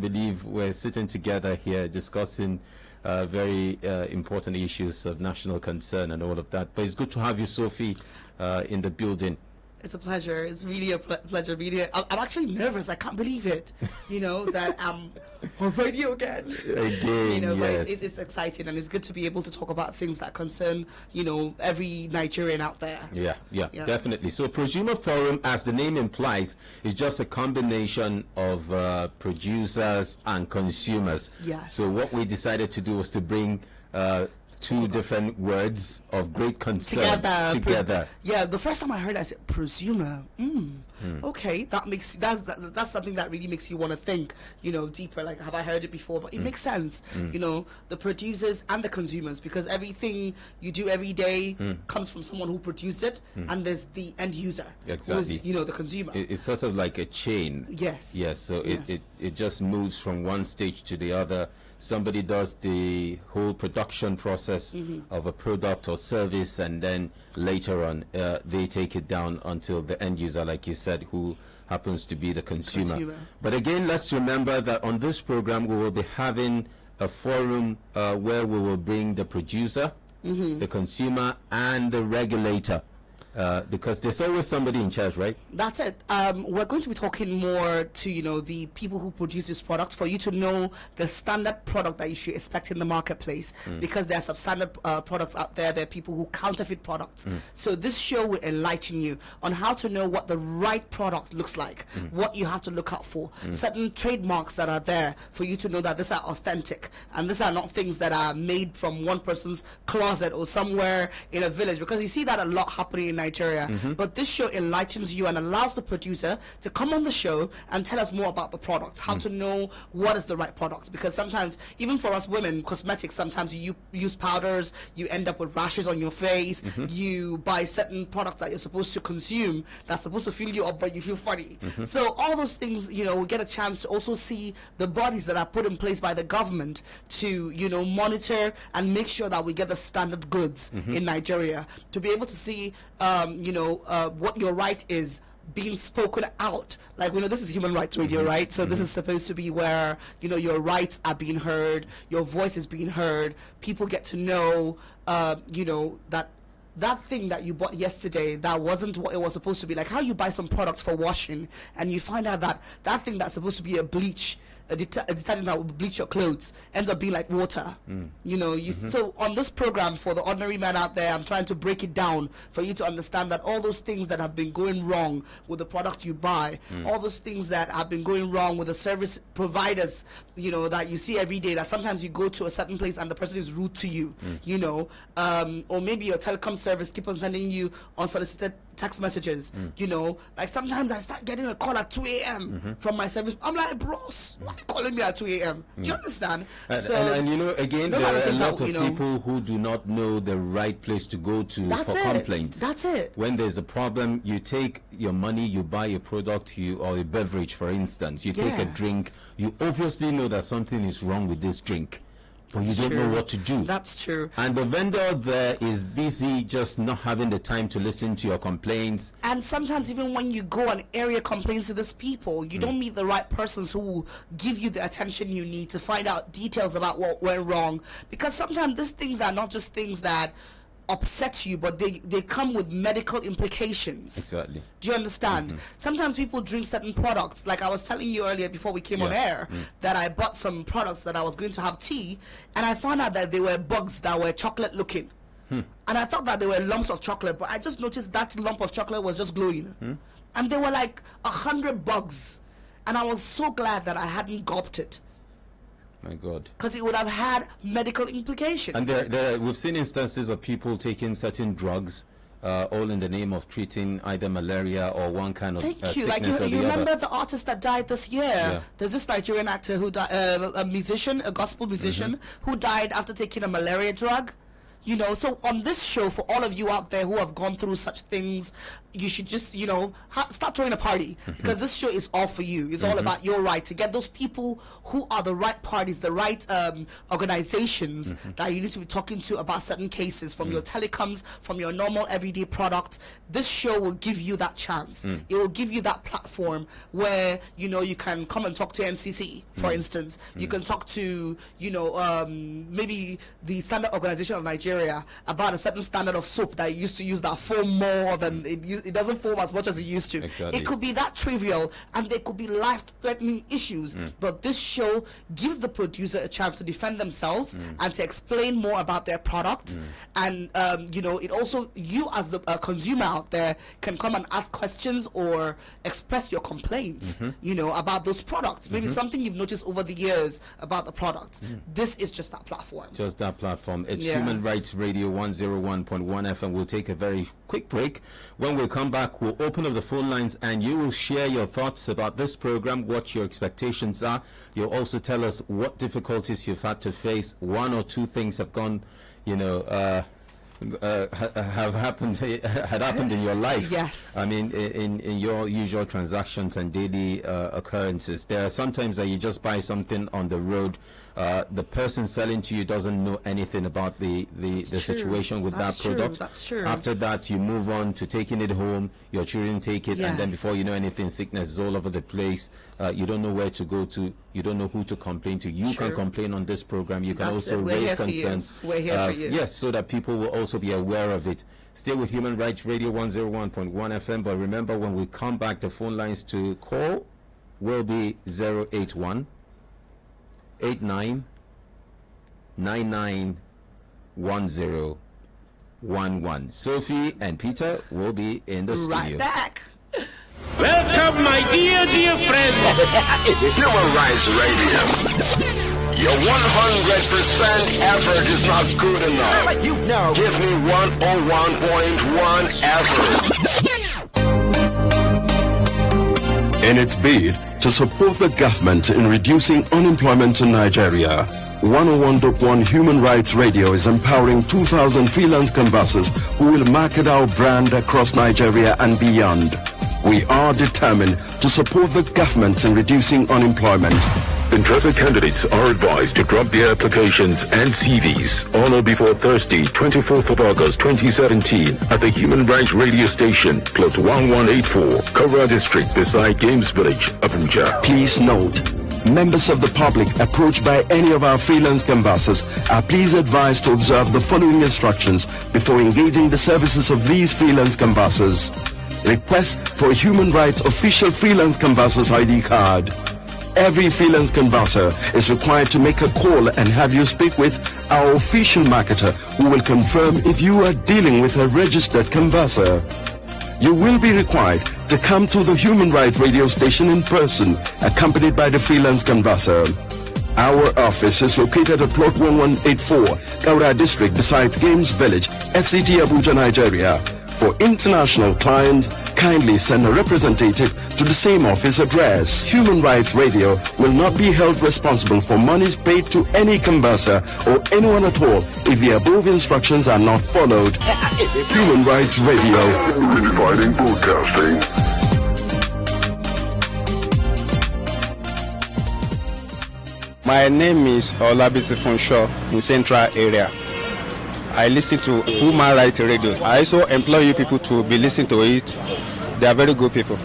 can't believe we're sitting together here discussing very important issues of national concern and all of that. But it's good to have you, Sophie, in the building. It's a pleasure. It's really a pleasure being here. I'm actually nervous. I can't believe it. That I'm on radio again. Again, but yes. it's exciting, and it's good to be able to talk about things that concern, every Nigerian out there. Yeah, definitely. So Prosumer Forum, as the name implies, is just a combination of producers and consumers. Yes. So what we decided to do was to bring two different words of great concern together. The first time I heard it, I said prosumer. Okay, that's something that really makes you want to think, deeper. Like, have I heard it before? But it makes sense. The producers and the consumers, because everything you do every day comes from someone who produced it, and there's the end user, exactly. who's, the consumer. It's sort of like a chain. Yes. So yes. It just moves from one stage to the other. Somebody does the whole production process of a product or service, and then later on they take it down until the end user, like you said, who happens to be the consumer. But again, let's remember that on this program we will be having a forum where we will bring the producer, the consumer, and the regulator. Because there's always somebody in charge, right? That's it. We're going to be talking more to, the people who produce this product, for you to know the standard product that you should expect in the marketplace, because there are substandard products out there. There are people who counterfeit products. So this show will enlighten you on how to know what the right product looks like, what you have to look out for, certain trademarks that are there for you to know that these are authentic, and these are not things that are made from one person's closet or somewhere in a village, because you see that a lot happening in Nigeria. But this show enlightens you and allows the producer to come on the show and tell us more about the product, how to know what is the right product. Because sometimes, even for us women, cosmetics, sometimes you use powders, you end up with rashes on your face, you buy certain products that you're supposed to consume that's supposed to fill you up, but you feel funny. So all those things, we get a chance to also see the bodies that are put in place by the government to, monitor and make sure that we get the standard goods in Nigeria, to be able to see what your right is being spoken out. Like, this is Human Rights Radio, right? So this is supposed to be where, your rights are being heard, your voice is being heard, people get to know, that thing that you bought yesterday that wasn't what it was supposed to be. Like how you buy some products for washing and you find out that that thing that's supposed to be a bleach, a detergent that will bleach your clothes, ends up being like water. So on this program, for the ordinary man out there, I'm trying to break it down for you to understand that all those things that have been going wrong with the product you buy, all those things that have been going wrong with the service providers, that you see every day, that sometimes you go to a certain place and the person is rude to you, or maybe your telecom service keep on sending you unsolicited text messages, like sometimes I start getting a call at 2 a.m. from my service. I'm like, bros, why are you calling me at 2 a.m.? Do you understand? And again, there are a lot of people who do not know the right place to go to for complaints. That's it. When there's a problem, you take your money, you buy a product, or a beverage, for instance. You take a drink. You obviously know that something is wrong with this drink, but you don't know what to do. That's true. And the vendor there is busy just not having the time to listen to your complaints. And sometimes even when you go and air your complaints to these people, you don't meet the right persons who will give you the attention you need to find out details about what went wrong. Because sometimes these things are not just things that upset you, but they come with medical implications. Exactly. Do you understand? Sometimes people drink certain products, like I was telling you earlier before we came on air, that I bought some products that I was going to have tea, and I found out that they were bugs that were chocolate looking. And I thought that they were lumps of chocolate, but I just noticed that lump of chocolate was just glowing. And they were like 100 bugs, and I was so glad that I hadn't gulped it. My God. Because it would have had medical implications. And we've seen instances of people taking certain drugs, all in the name of treating either malaria or one kind of sickness like or the you remember other. the artist that died this year? There's this Nigerian actor who died, a musician, a gospel musician, who died after taking a malaria drug. So on this show, for all of you out there who have gone through such things, you should just, you know, start throwing a party, because this show is all for you. It's all about your right to get those people who are the right parties, the right organizations that you need to be talking to about certain cases, from your telecoms, from your normal everyday product. This show will give you that chance. It will give you that platform where, you know, you can come and talk to NCC, for instance. You can talk to, you know, maybe the Standard Organization of Nigeria about a certain standard of soap that you used to use that foam more than it doesn't foam as much as it used to. Exactly. It could be that trivial, and there could be life-threatening issues. But this show gives the producer a chance to defend themselves and to explain more about their products. And you know, it also, you as the consumer out there can come and ask questions or express your complaints, you know, about those products. Maybe something you've noticed over the years about the product. This is just that platform. Just that platform. It's Human Rights Radio 101.1 FM. We'll take a very quick break. When we come back, we'll open up the phone lines and you will share your thoughts about this program, what your expectations are. You'll also tell us what difficulties you've had to face. One or two things have gone, you know, had happened in your life. Yes. I mean, in your usual transactions and daily occurrences. There are sometimes that you just buy something on the road. The person selling to you doesn't know anything about the situation with that product. That's true. After that, you move on to taking it home. Your children take it, and then before you know anything, sickness is all over the place. You don't know where to go to. You don't know who to complain to. You can complain on this program. You can also raise concerns. We're here for you. Yes, so that people will also be aware of it. Stay with Human Rights Radio 101.1 FM. But remember, when we come back, the phone lines to call will be 081 89 99 1011. Sophie and Peter will be in the studio. Right back. Welcome, my dear friends. Human Rights Radio. Your 100% effort is not good enough. You know. Give me 101.1 effort. In its bid to support the government in reducing unemployment in Nigeria, 101.1 Human Rights Radio is empowering 2,000 freelance canvassers who will market our brand across Nigeria and beyond. We are determined to support the government in reducing unemployment. Interested candidates are advised to drop their applications and CVs on or before Thursday, 24th of August 2017 at the Human Rights Radio Station, plot 1184, Kora District, beside Games Village, Abuja. Please note, members of the public approached by any of our freelance canvassers are please advised to observe the following instructions before engaging the services of these freelance canvassers. Request for a Human Rights official freelance canvasser's ID card. Every freelance canvasser is required to make a call and have you speak with our official marketer, who will confirm if you are dealing with a registered canvasser. You will be required to come to the Human Rights Radio Station in person, accompanied by the freelance canvasser. Our office is located at plot 1184, Kaura District, besides Games Village, FCT Abuja, Nigeria. For international clients, kindly send a representative to the same office address. Human Rights Radio will not be held responsible for monies paid to any canvasser or anyone at all if the above instructions are not followed. Human Rights Radio. Providing broadcasting. My name is Olabisi Funshaw in Central Area. I listen to Human Rights Radio. I also employ you people to be listening to it. They are very good people.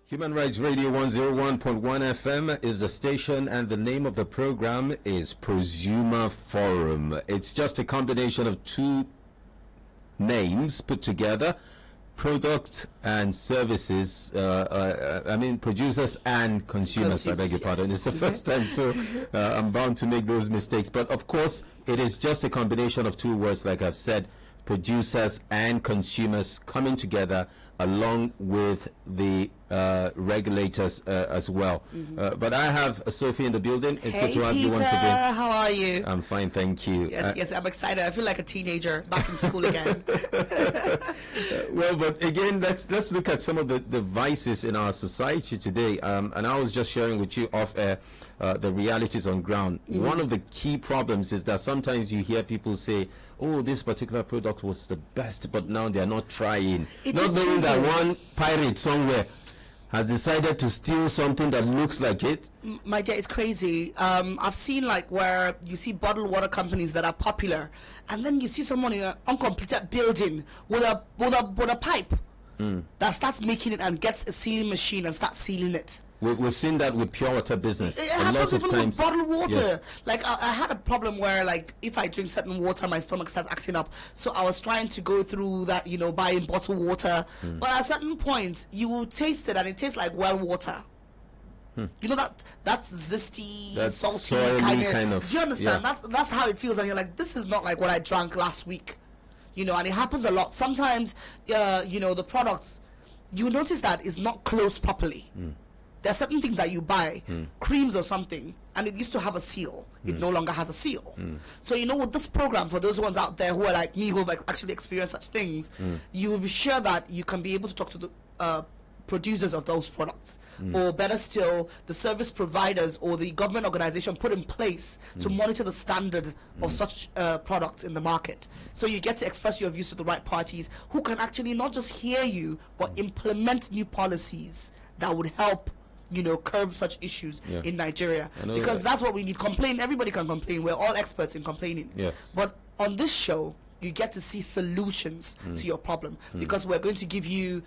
Human Rights Radio 101.1 FM is the station, and the name of the program is PROSUMER Forum. It's just a combination of two names put together. Products and services, I mean producers and consumers, I beg your pardon. It's the first time, so I'm bound to make those mistakes. But of course, it is just a combination of two words, like I've said, producers and consumers coming together along with the regulators as well. But I have Sophie in the building. It's good to have you once again. How are you? I'm fine, thank you. Yes, I'm excited. I feel like a teenager back in school again. Well, but again, let's look at some of the vices in our society today. And I was just sharing with you off air the realities on ground. One of the key problems is that sometimes you hear people say, oh, this particular product was the best, but now they're not trying. Not knowing that one pirate somewhere has decided to steal something that looks like it. My dear, it's crazy. I've seen like where you see bottled water companies that are popular, and then you see someone in an uncompleted building with a pipe that starts making it and gets a sealing machine and starts sealing it. We've seen that with pure water business. It a happens lot of even times. with bottled water. Yes. Like I had a problem where like if I drink certain water, my stomach starts acting up. So I was trying to go through that, buying bottled water. But at a certain point, you will taste it and it tastes like well water. You know that's zesty, salty kind of. Do you understand? Yeah. That's how it feels, and you're like, this is not like what I drank last week. And it happens a lot. Sometimes, the products, you notice that is not closed properly. There are certain things that you buy, creams or something, and it used to have a seal. It no longer has a seal. So, with this program, for those ones out there who are like me, who have actually experienced such things, you will be sure that you can be able to talk to the producers of those products, or better still, the service providers or the government organization put in place to monitor the standard of such products in the market. So you get to express your views to the right parties who can actually not just hear you, but implement new policies that would help curb such issues in Nigeria, because that's what we need. Complain, everybody can complain. We're all experts in complaining. Yes. But on this show, you get to see solutions to your problem, because we're going to give you,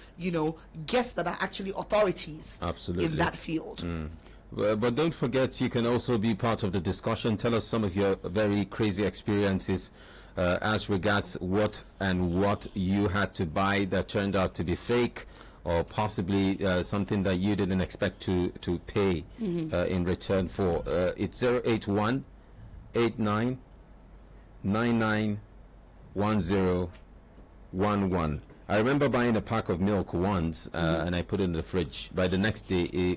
guests that are actually authorities in that field. But don't forget, you can also be part of the discussion. Tell us some of your very crazy experiences as regards what you had to buy that turned out to be fake, or possibly something that you didn't expect to pay in return for. It's 081-89-99-1011. I remember buying a pack of milk once, and I put it in the fridge. By the next day,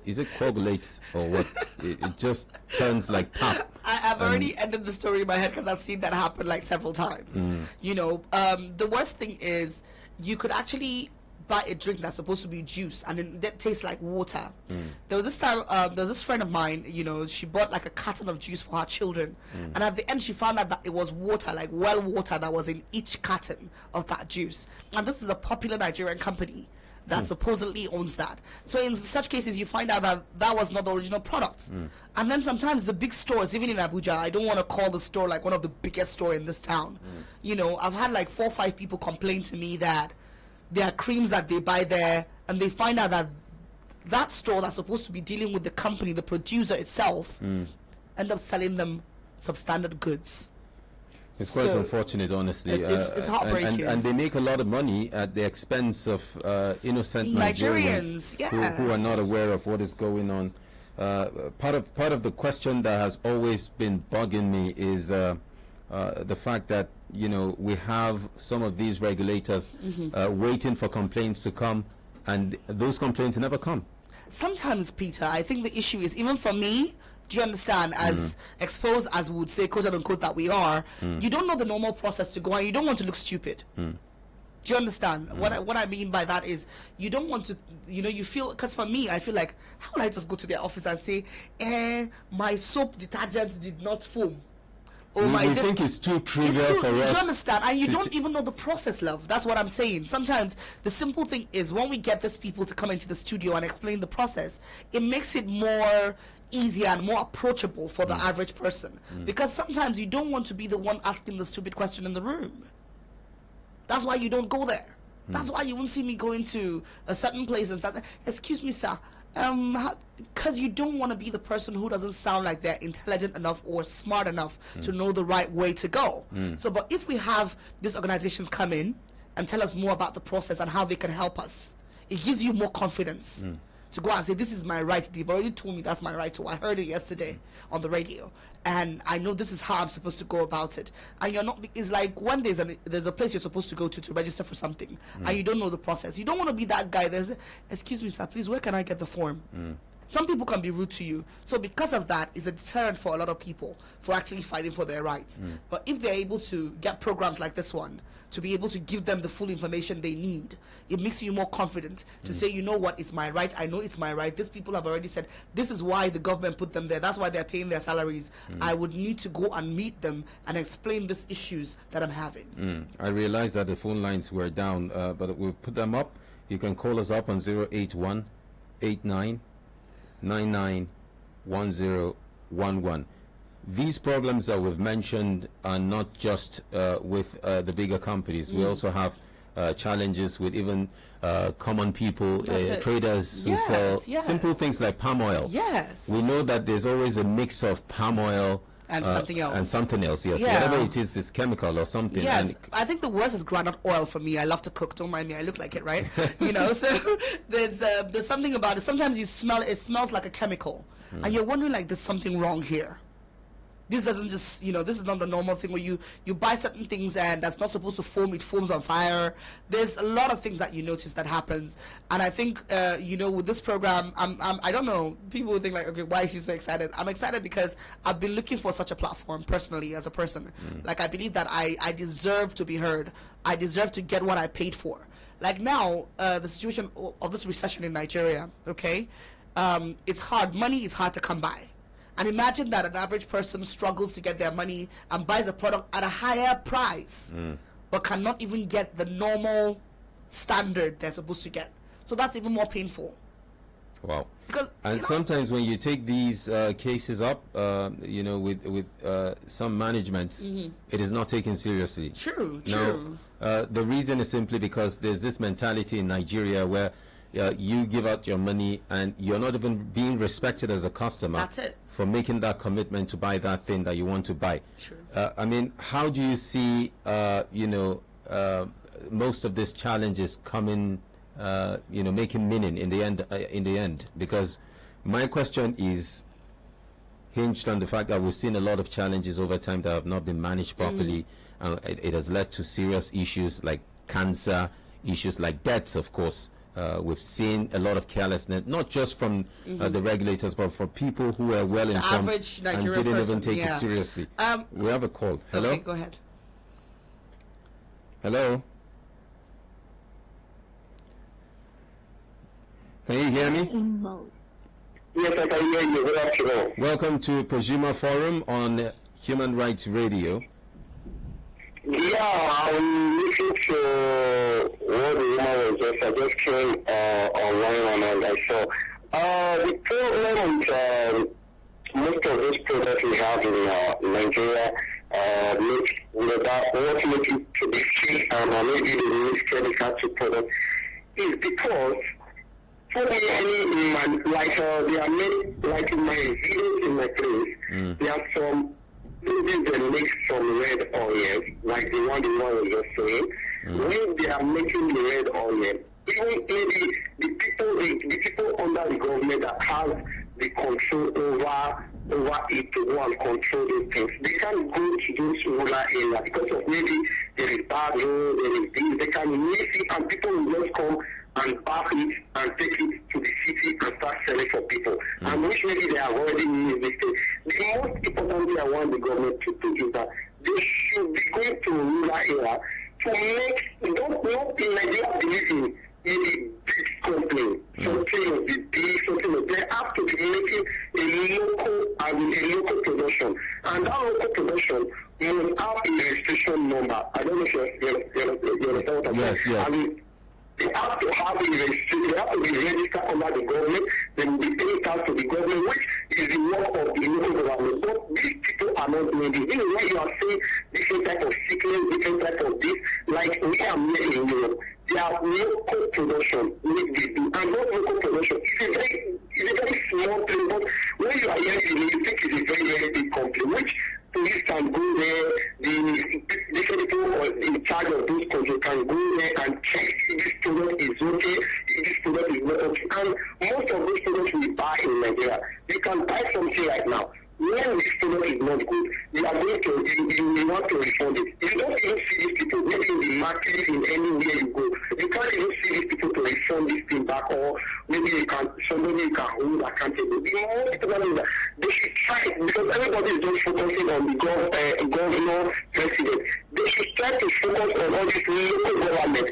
is it coagulates or what? It just turns like pap. I've already ended the story in my head because I've seen that happen like several times. The worst thing is you could actually buy a drink that's supposed to be juice and it tastes like water. There was this time, there was this friend of mine, she bought like a carton of juice for her children, and at the end she found out that it was water, like well water, that was in each carton of that juice. And this is a popular Nigerian company that supposedly owns that. So in such cases, you find out that that was not the original product. And then sometimes the big stores, even in Abuja, I don't want to call the store like one of the biggest store in this town. I've had like 4 or 5 people complain to me that there are creams that they buy there, and they find out that that store that's supposed to be dealing with the company, the producer itself, end up selling them substandard goods. It's quite unfortunate, honestly. It's heartbreaking. And they make a lot of money at the expense of innocent Nigerians who are not aware of what is going on. Part of the question that has always been bugging me is the fact that we have some of these regulators waiting for complaints to come, and those complaints never come. Sometimes, Peter, I think the issue is, even for me, do you understand, as exposed as we would say, quote unquote, that we are, you don't know the normal process to go on. You don't want to look stupid. Do you understand? What I mean by that is, you don't want to, you feel, because for me, I feel like, how would I just go to their office and say, my soap detergent did not foam? I think it's too trivial for us. Do you understand? And you don't even know the process, love. That's what I'm saying. Sometimes the simple thing is, when we get these people to come into the studio and explain the process, it makes it more easier and more approachable for the average person. Because sometimes you don't want to be the one asking the stupid question in the room. That's why you don't go there. That's why you won't see me going to a certain place and start, excuse me, sir, because you don't want to be the person who doesn't sound like they're intelligent enough or smart enough to know the right way to go. So, but if we have these organizations come in and tell us more about the process and how they can help us, it gives you more confidence. to go and say, this is my right. They've already told me that's my right. So I heard it yesterday on the radio. And I know this is how I'm supposed to go about it. And you're not, it's like when there's a place you're supposed to go to register for something, and you don't know the process. You don't want to be that guy that's, excuse me, sir, please, where can I get the form? Some people can be rude to you. So because of that, it's a deterrent for a lot of people for actually fighting for their rights. But if they're able to get programs like this one, to be able to give them the full information they need, it makes you more confident to say, you know what, it's my right. I know it's my right. These people have already said, this is why the government put them there. That's why they're paying their salaries. I would need to go and meet them and explain these issues that I'm having. I realized that the phone lines were down, but we'll put them up. You can call us up on 081 89 991011. These problems that we've mentioned are not just with the bigger companies. We also have challenges with even common people, traders who sell simple things like palm oil. We know that there's always a mix of palm oil and something else. And something else, yes. Whatever it is chemical or something. Yes, I think the worst is groundnut oil for me. I love to cook. Don't mind me. I look like it, right? You know, so there's something about it. Sometimes you smell it. It smells like a chemical. And you're wondering, like, there's something wrong here. This doesn't just, you know, this is not the normal thing where you buy certain things and that's not supposed to foam, it foams on fire. There's a lot of things that you notice that happens. And I think, you know, with this program, I don't know, people will think like, okay, why is he so excited? I'm excited because I've been looking for such a platform personally as a person. Like, I believe that I deserve to be heard. I deserve to get what I paid for. Like now, the situation of this recession in Nigeria, okay, it's hard. Money is hard to come by. And imagine that an average person struggles to get their money and buys a product at a higher price, but cannot even get the normal standard they're supposed to get. So that's even more painful. Wow. Because, and sometimes when you take these cases up, you know, with some managements, it is not taken seriously. True. The reason is simply because there's this mentality in Nigeria where you give out your money and you're not even being respected as a customer. That's it. For making that commitment to buy that thing that you want to buy. True. I mean, how do you see, you know, most of these challenges coming, you know, making meaning in the end? Because my question is hinged on the fact that we've seen a lot of challenges over time that have not been managed properly. It has led to serious issues like cancer, issues like deaths, of course. We've seen a lot of carelessness, not just from the regulators, but for people who are well informed and didn't even take it seriously. We have a call. Hello? Okay, go ahead. Hello? Can you hear me? Yes, I can hear you. Good afternoon. Welcome to PROSUMER Forum on Human Rights Radio. Yeah, I'm listening to what the woman was just suggesting online and I saw. The problem with most of these products we have in Nigeria, what makes it to be cheap and maybe the least credible product is because so many, like they are made, like in my village, in my place, there are some. Maybe they make some red oil, like the one was just saying. When they are making the red oil, even maybe the people under the government that have the control over it to go and control these things, they can't go to those rural areas because of maybe there is bad road, there is this, they can miss it and people will just come and back it and take it to the city and start selling for people. And which maybe they have already missed this thing. The most important thing I want the government to do is that they should be going to rural area to make, not in Nigeria believe in a big company, something of the big, something of they have to be making a local production. And that local production will have a registration number. I don't know if you understand what I'm saying. Yes. I mean, they have to have a registration, they have to be registered under the government, they will be paying tax to the government, which is the work of the local government. But these people are not doing this. You know, when you are seeing different type of sickness, different type of this, like we are here in Europe, they have local production, which they do. And not local production, it's a very small thing, but when you are here, you think it's a very, very big company, which police can go there, the different people in charge of those controls can go there and check if this product is okay, if this product is not okay. And most of those products we buy in Nigeria, you can buy something right now. When this product is not good, you are going to, you want to refund it. You don't even see these people, maybe in the market, in anywhere you go. You can't even see these people to refund this thing back, or maybe somebody you can hold accountable. The most important is that they should try it, because everybody is just focusing on the governor, president. They should try to focus on all this local government.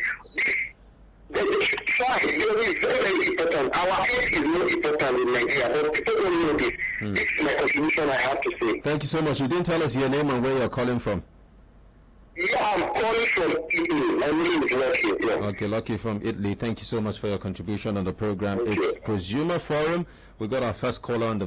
They should try. It's very, very important. Our health is more important in Nigeria, but people don't know this. This is my contribution I have to say. Thank you so much. You didn't tell us your name and where you're calling from. Yeah, I'm calling from Italy. My name is Lucky. Yeah. Okay, Lucky from Italy. Thank you so much for your contribution on the program. Thank It's you. Prosumer Forum. We got our first caller on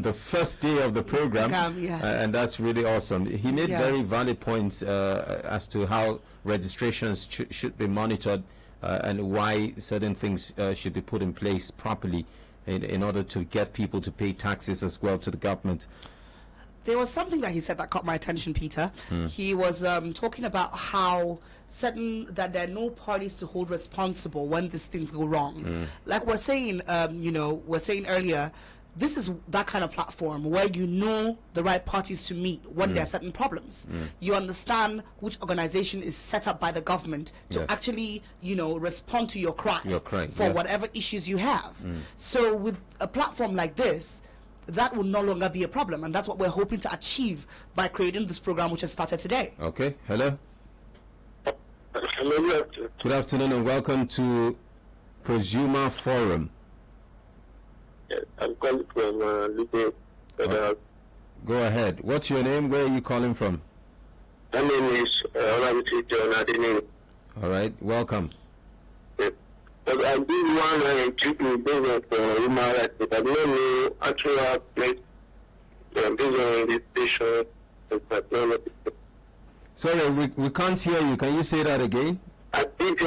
the first day of the program, Yes. And that's really awesome. He made Yes. very valid points as to how registrations should be monitored. And why certain things should be put in place properly in order to get people to pay taxes as well to the government. There was something that he said that caught my attention, Peter. He was talking about how that there are no parties to hold responsible when these things go wrong. Like we're saying earlier, this is that kind of platform where you know the right parties to meet when there are certain problems. You understand which organization is set up by the government to actually, respond to your cry for whatever issues you have. So with a platform like this, that will no longer be a problem, and that's what we're hoping to achieve by creating this program, which has started today. Okay, hello. Hello. Good afternoon and welcome to Prosumer Forum. I'm calling from Lido. Go ahead. What's your name? Where are you calling from? My name is John Adini. All right, welcome. But I did one treatment based on human rights, but I don't know actual place based on this station. Sorry, we can't hear you. Can you say that again? I think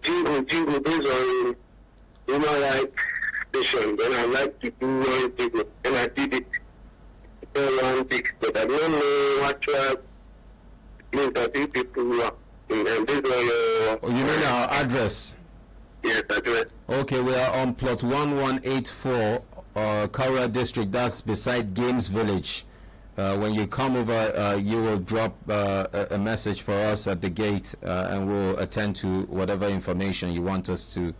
jingle based on human rights station. Then I like to do one thing, and I did it. One thing, but I don't know actual place that these people are. And based on your... You mean our address? Yes, address. Okay, we are on plot 1184, Kaura District. That's beside Games Village. When you come over, you will drop a message for us at the gate, and we'll attend to whatever information you want us to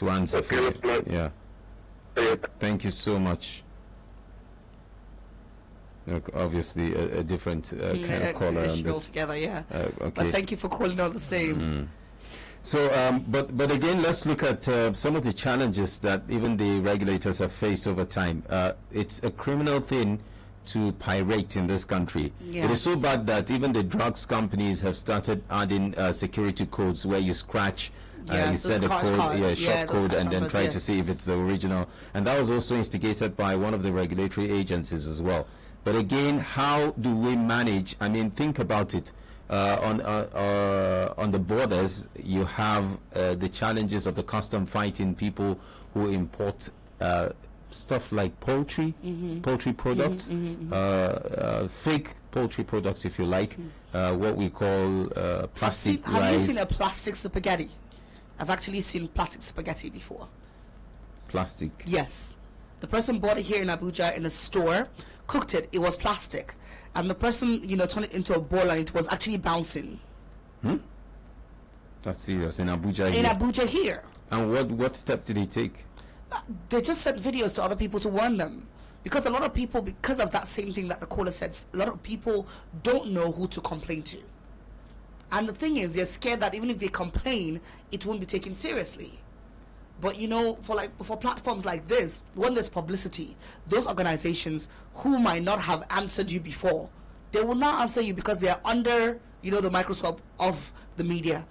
answer. Okay, for you. Yeah. Thank you so much. Look, obviously, a different kind of caller on this. Altogether, yeah. Okay. But thank you for calling all the same. So, but again, let's look at some of the challenges that even the regulators have faced over time. It's a criminal thing to pirate in this country. Yes. It is so bad that even the drugs companies have started adding security codes where you scratch, you set a code, shop code, and then try to see if it's the original. And that was also instigated by one of the regulatory agencies as well. But again, how do we manage? I mean, think about it. On the borders, you have the challenges of the custom fighting people who import stuff like poultry products, fake poultry products, if you like, what we call plastic rice. Have you seen a plastic spaghetti? I've actually seen plastic spaghetti before. Plastic? Yes. The person bought it here in Abuja in a store, cooked it, it was plastic. And the person, turned it into a ball and it was actually bouncing. That's serious. In Abuja here? In Abuja here. And what step did he take? They just sent videos to other people to warn them. Because a lot of people, because of that same thing that the caller said, a lot of people don't know who to complain to. And the thing is, they're scared that even if they complain, it won't be taken seriously. But for platforms like this, when there's publicity, those organizations who might not have answered you before, they will not answer you because they are under, the microscope of the media.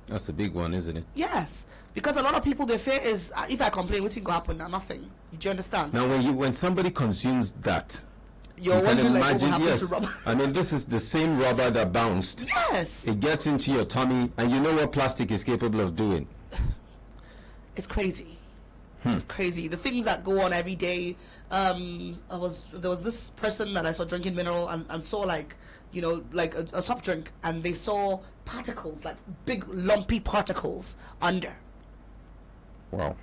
That's a big one, isn't it? Yes, because a lot of people, their fear is, if I complain, what's going to happen? Nothing. Do you understand? Now, when somebody consumes that, you can imagine, yes. I mean, this is the same rubber that bounced. Yes. It gets into your tummy, and you know what plastic is capable of doing. It's crazy. It's crazy. The things that go on every day. There was this person that I saw drinking mineral and saw like, you know, like a soft drink, and they saw particles, like big lumpy particles under. Wow.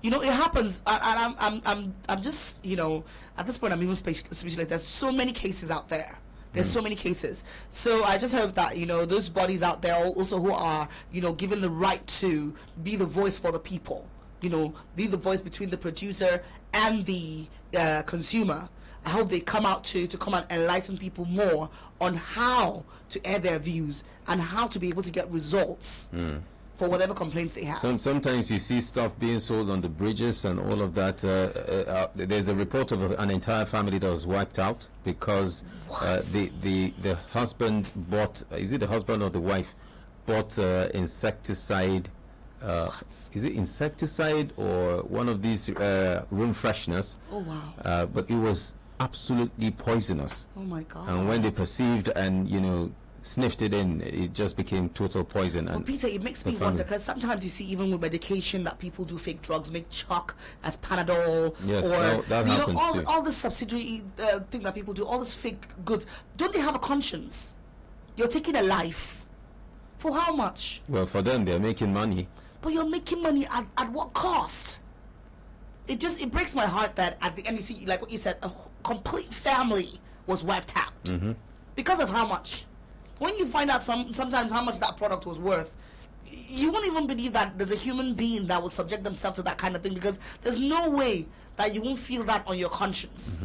You know, it happens, and I'm just, you know, at this point I'm even speechless. There's so many cases out there. There's so many cases. So I just hope that, you know, those bodies out there also who are, you know, given the right to be the voice for the people, you know, be the voice between the producer and the consumer. I hope they come out to come and enlighten people more on how to air their views and how to be able to get results for whatever complaints they have. Sometimes you see stuff being sold on the bridges and all of that. There's a report of an entire family that was wiped out because the husband bought, is it the husband or the wife, bought insecticide. Is it insecticide or one of these room fresheners? Oh wow! But it was absolutely poisonous. Oh my God! And when they perceived and, you know, sniffed it in, it just became total poison. Well, and Peter, it makes me wonder, because sometimes you see even with medication that people do fake drugs, make chalk as Panadol, yes, or that you happens know, too. all the subsidiary thing that people do, all this fake goods. Don't they have a conscience? You're taking a life for how much? Well, for them, they're making money. But you're making money at what cost? It breaks my heart that at the end you see, like what you said, a complete family was wiped out because of how much. When you find out sometimes how much that product was worth, you won't even believe that there's a human being that will subject themselves to that kind of thing, because there's no way that you won't feel that on your conscience.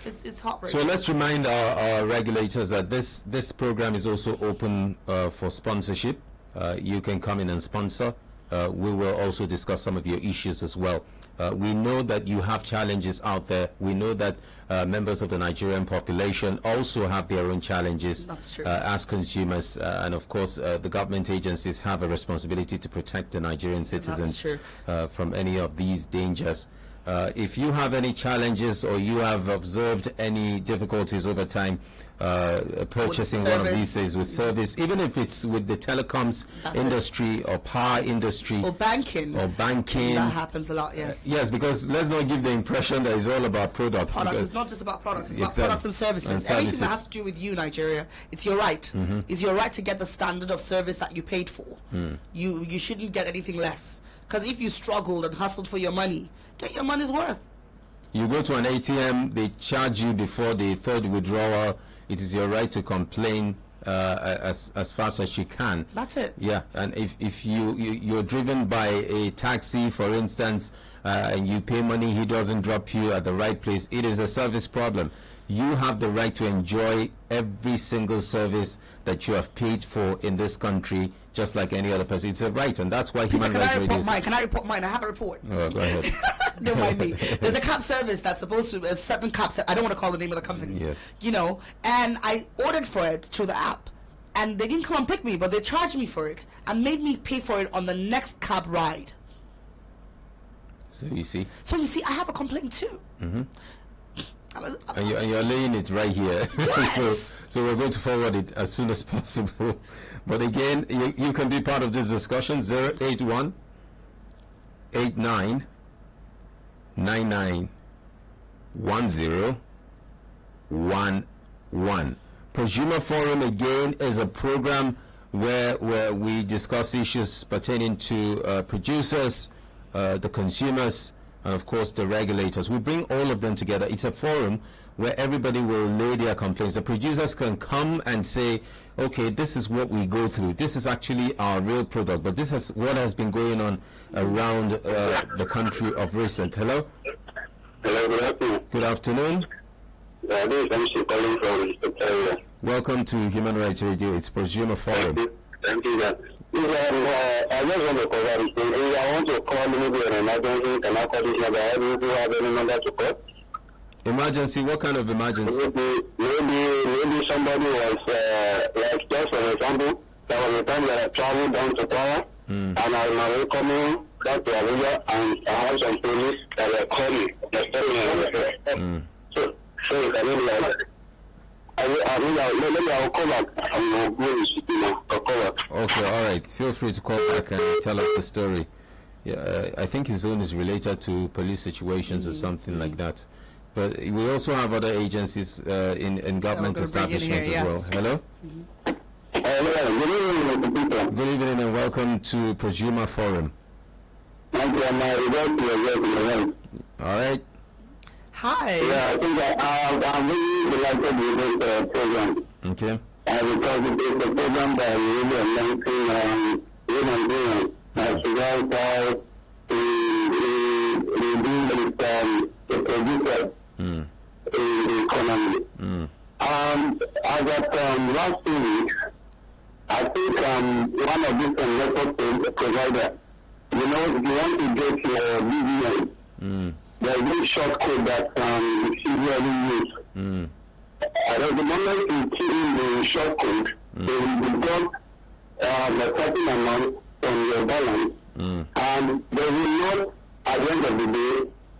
It's heartbreaking. So let's remind our regulators that this program is also open for sponsorship. You can come in and sponsor. We will also discuss some of your issues as well. We know that you have challenges out there. We know that members of the Nigerian population also have their own challenges. That's true. As consumers, and of course the government agencies have a responsibility to protect the Nigerian citizens from any of these dangers. If you have any challenges or you have observed any difficulties over time purchasing one of these things with service, even if it's with the telecoms industry or power industry or banking, that happens a lot. Yes, because let's not give the impression that it's all about products. It's not just about products, it's about products and services. Everything that has to do with you, Nigeria, it's your right. It's your right to get the standard of service that you paid for. You shouldn't get anything less, because if you struggled and hustled for your money, get your money's worth. You go to an ATM, they charge you before the third withdrawal. It is your right to complain as fast as you can. That's it. Yeah, and if you're driven by a taxi, for instance, and you pay money, he doesn't drop you at the right place, it is a service problem. You have the right to enjoy every single service that you have paid for in this country, just like any other person. It's a right, and that's why Human Rights Radio. Can I report mine? I have a report. Oh, go ahead. Don't mind me. There's a cab service that's supposed to, a certain cab service, I don't want to call the name of the company. Yes. You know, and I ordered for it through the app, and they didn't come and pick me, but they charged me for it and made me pay for it on the next cab ride. So you see, I have a complaint too. And you're laying it right here. Yes. so we're going to forward it as soon as possible. But again, you can be part of this discussion. 081 89 99 10 11. Prosumer Forum again is a program where we discuss issues pertaining to producers, the consumers, and of course the regulators. We bring all of them together. It's a forum where everybody will lay their complaints. The producers can come and say, okay, this is what we go through. This is actually our real product, but this is what has been going on around the country of recent. Hello? Hello, good afternoon. Good afternoon. This is MC calling from Victoria. Welcome to Human Rights Radio. It's Prosumer Forum. Thank you. I just want to cover this thing. If I want to call maybe an emergency, can I call this number? Do you have any number to call? Emergency? What kind of emergency? Maybe somebody was, like just for example, there was a time that I traveled down to Kwara, and I was now coming back to Abuja, and I have some police that were calling, So you can maybe I'll call back and go to call back. Okay, all right. Feel free to call back and tell us the story. Yeah, I think his own is related to police situations or something like that. But we also have other agencies in government establishments as well. Hello? Good evening and welcome to PROSUMER Forum. All right. Hi. Yeah, I think I'm really delighted with this program. Okay. Because it is a program that really enlightening human beings as well as the producer in the economy. As of last 2 weeks, I think one of these network providers, you know, if you want to get your BVN, there's this short code that you usually use. At the moment you key in the short code, they will deduct a certain amount from your balance, and they will not, at the end of the day,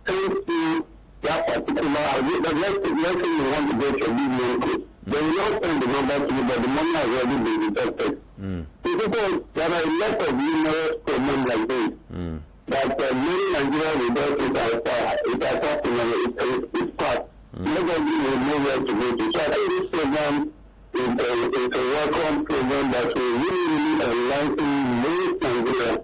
send you that particular, let's say you want to get your BVN code. They will not send the number to you, but the money has already been deducted. Because there are a lot of numerous problems like this. That many Nigerians will do it's part. Nobody will know where to go to. So I think this program is a welcome program that will really enlighten most Nigerians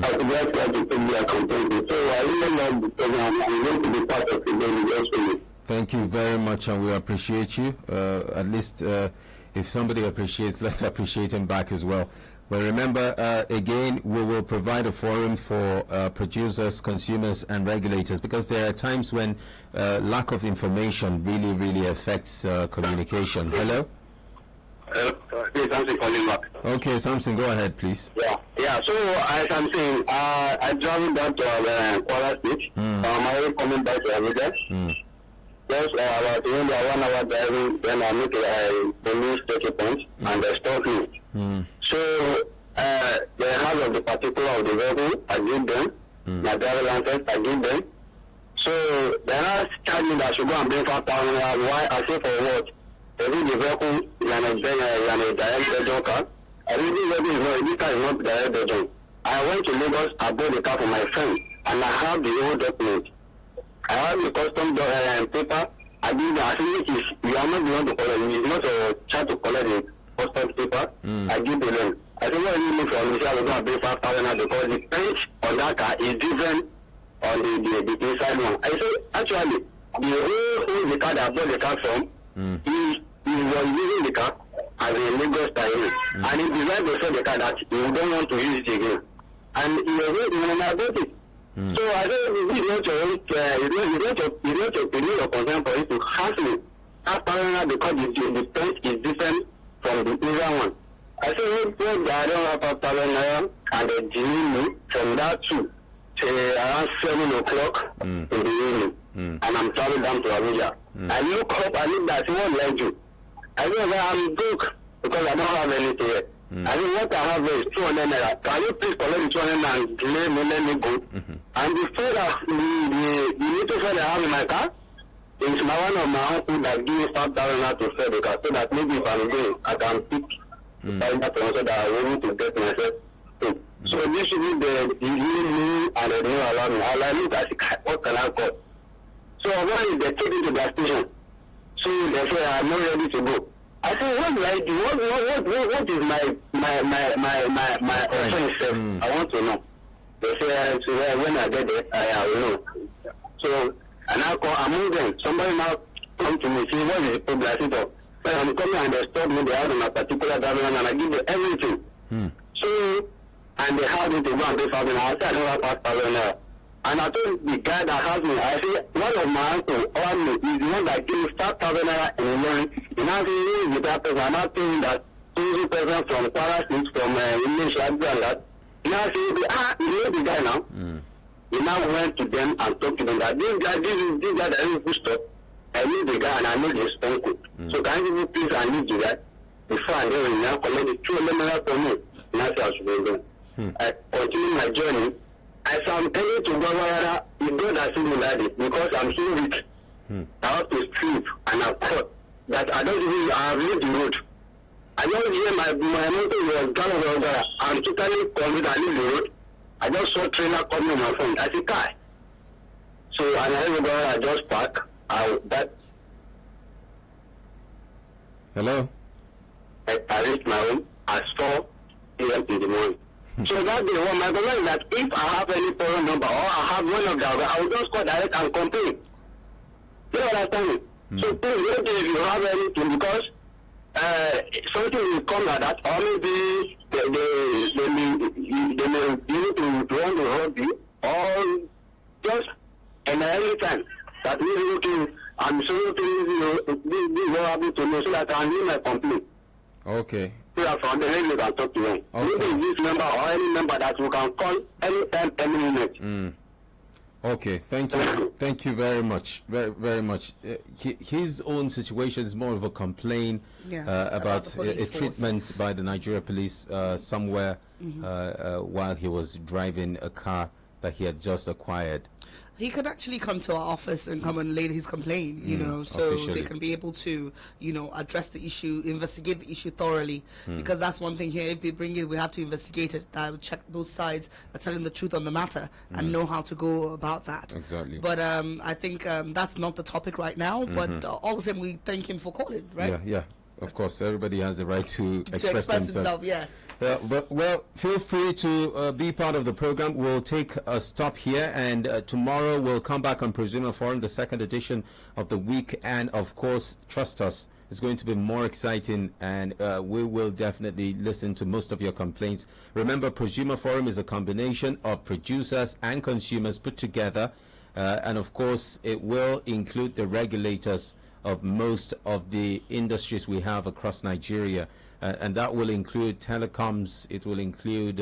as to how to take their content. So I really love the program. I'm going to be part of it. Thank you very much, and we appreciate you. At least if somebody appreciates, let's appreciate him back as well. But remember, again, we will provide a forum for producers, consumers, and regulators, because there are times when lack of information really affects communication. Hello? Samson calling back. Okay, Samson, go ahead, please. Yeah. So as I'm saying, I traveled down to Kwara State. I'm already coming back to Abuja. Just about 1 hour driving, then I make a police checkpoint and they stop me. So the house of the particular of the vehicle, I give them. My driver license, I give them. So they are charging that I should go and bring 5,000. Why? I say for what? They need the vehicle and a direct debit card. I really this car is not direct debit. I went to Lagos, I bought the car for my friend, and I have the whole document. I have the custom paper. I give them. I think you are not the one to collect it. It's not a chance to collect the custom paper. I give them. I think what you need from me, I was going to pay 5,000 because the paint on that car is different on the inside one. I say actually the car that I bought the car from, he was using the car as a Lagos style, and he decided to sell the car that he don't want to use it again, and he was waiting when I bought it. So I don't it's not your concern for you to hassle it. Because the paint is different from the other one. I say I don't have 5,000 and they delay me from that to around 7 o'clock in the evening, and I'm traveling down to Abuja. I look up, I look back, what did I do? I know that I'm broke because I don't have anything yet. I think what I have is 200 naira. Can you please collect the 200 and delay me, let me go? And the food that the little friend I have in my car is one of my uncle that gives me 5,000 to sell the car, so that maybe if I'm going, I can pick that one so that I'm able to get myself in. So this should be the me and they don't allow me. I look at it, what can I call? So when they take me to the station, so they say I'm not ready to go. I said, what do I do? What is my offense? I want to know. They say, when I get there, I will know. So, and I call among them. Somebody now come to me, say, what is the problem? I said, so I'm coming and they stop me. They have my particular government and I give them everything. So, and they have me to go and pay 5,000. I said, I don't have 5,000 now. And I told the guy that has me, I said, one of my uncles or me is the one that gave me 5,000 naira in the morning. And I said, who is that person? I'm not saying that 20 person from Kwara State, from English, like that. And I said, you know the guy now? He now went to them and talked to them that this guy that I need stop. I need the guy and I need his phone code. So can you please I need the guy before I go and now collect the 200 naira from me. And I said, I should go. I continue my journey. As I'm telling to go where God has seen me like this because I'm so weak. I have to sleep and I'm caught that I don't even have reached the road. I don't hear my motor was gone over. I'm totally convinced I leave the road. I just saw trailer coming on my phone. I said, "Kai." So and I just park. Hello. I reached my home at 4 a.m. in the morning. So that day, what my problem is that if I have any problem number or I have one of the, I will just call direct and complain. You understand me? So please, if you have anything, because something will come like that, or maybe they may be able to run the hobby, or just and every time that we need to, I'm so please, this will happen to me so that I can leave my complaint. Okay. So that from the end you can talk to them. Okay. Maybe this number or any number that you can call anytime, any minute. Okay, thank you. Thank you very much. Very, very much. His own situation is more of a complaint about a treatment by the Nigeria police somewhere while he was driving a car that he had just acquired. He could actually come to our office and come and lay his complaint, you know, so officially. they can be able to, you know, address the issue, investigate the issue thoroughly. Because that's one thing here. If they bring it, we have to investigate it. I will check both sides, are telling the truth on the matter, and know how to go about that. Exactly. But I think that's not the topic right now. But all the same, we thank him for calling, right? Yeah. Of course, everybody has the right to express himself. Yes. But well, feel free to be part of the program. We'll take a stop here, and tomorrow we'll come back on PROSUMER Forum, the second edition of the week. And of course, trust us, it's going to be more exciting, and we will definitely listen to most of your complaints. Remember, PROSUMER Forum is a combination of producers and consumers put together, and of course, it will include the regulators of most of the industries we have across Nigeria, and that will include telecoms, it will include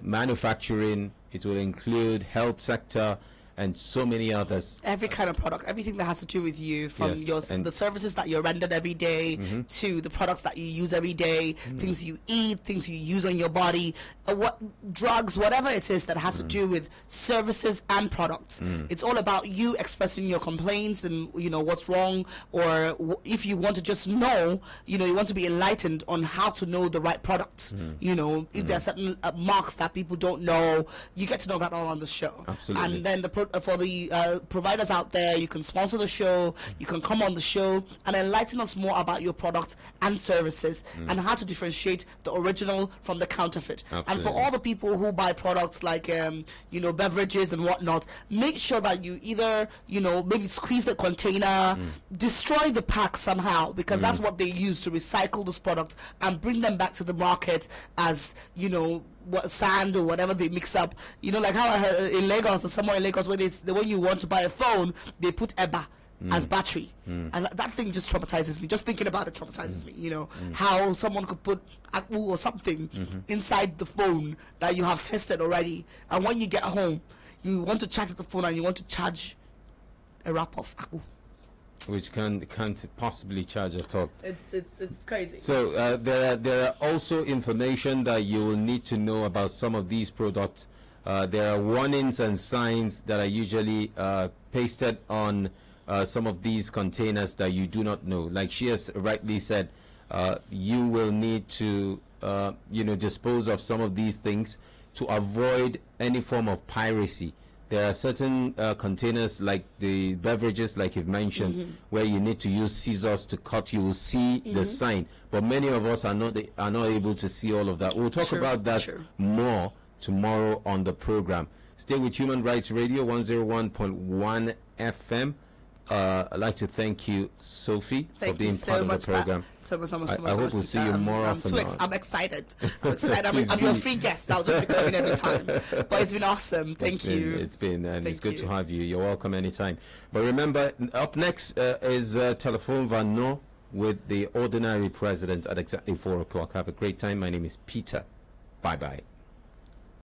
manufacturing, it will include health sector, and so many others. Every kind of product, everything that has to do with you, from the services that you're rendered every day to the products that you use every day, things you eat, things you use on your body, what drugs, whatever it is that has to do with services and products. It's all about you expressing your complaints and, you know, what's wrong, or if you want to just know, you know, you want to be enlightened on how to know the right products. You know, if there are certain marks that people don't know, you get to know that all on the show. Absolutely. And then for the providers out there, you can sponsor the show, you can come on the show and enlighten us more about your products and services and how to differentiate the original from the counterfeit. Absolutely. And for all the people who buy products like you know, beverages and whatnot, make sure that you either, you know, maybe squeeze the container, destroy the pack somehow, because that's what they use to recycle those products and bring them back to the market as, you know, what sand or whatever they mix up, you know, like how I heard in Lagos or somewhere in Lagos, where when you want to buy a phone, they put EBA as battery, and that thing just traumatizes me. Just thinking about it traumatizes me. You know, how someone could put Akbu or something inside the phone that you have tested already, and when you get home, you want to charge the phone and you want to charge a wrap of Akbu, which can't possibly charge at all. It's crazy. So there are also information that you will need to know about some of these products. There are warnings and signs that are usually pasted on some of these containers that you do not know. Like she has rightly said, you will need to you know, dispose of some of these things to avoid any form of piracy. There are certain containers like the beverages, like you've mentioned, where you need to use scissors to cut. You will see the sign, but many of us are not able to see all of that. We'll talk about that more tomorrow on the program. Stay with Human Rights Radio 101.1 FM. I'd like to thank you, Sophie, for being part of the program. I hope we'll see you more often. I'm excited. I'm your free guest. I'll just be coming every time. But it's been awesome. Thank you. It's been, and it's good to have you. You're welcome anytime. But remember, up next is Telephone Vano with the ordinary president at exactly 4 o'clock. Have a great time. My name is Peter. Bye-bye.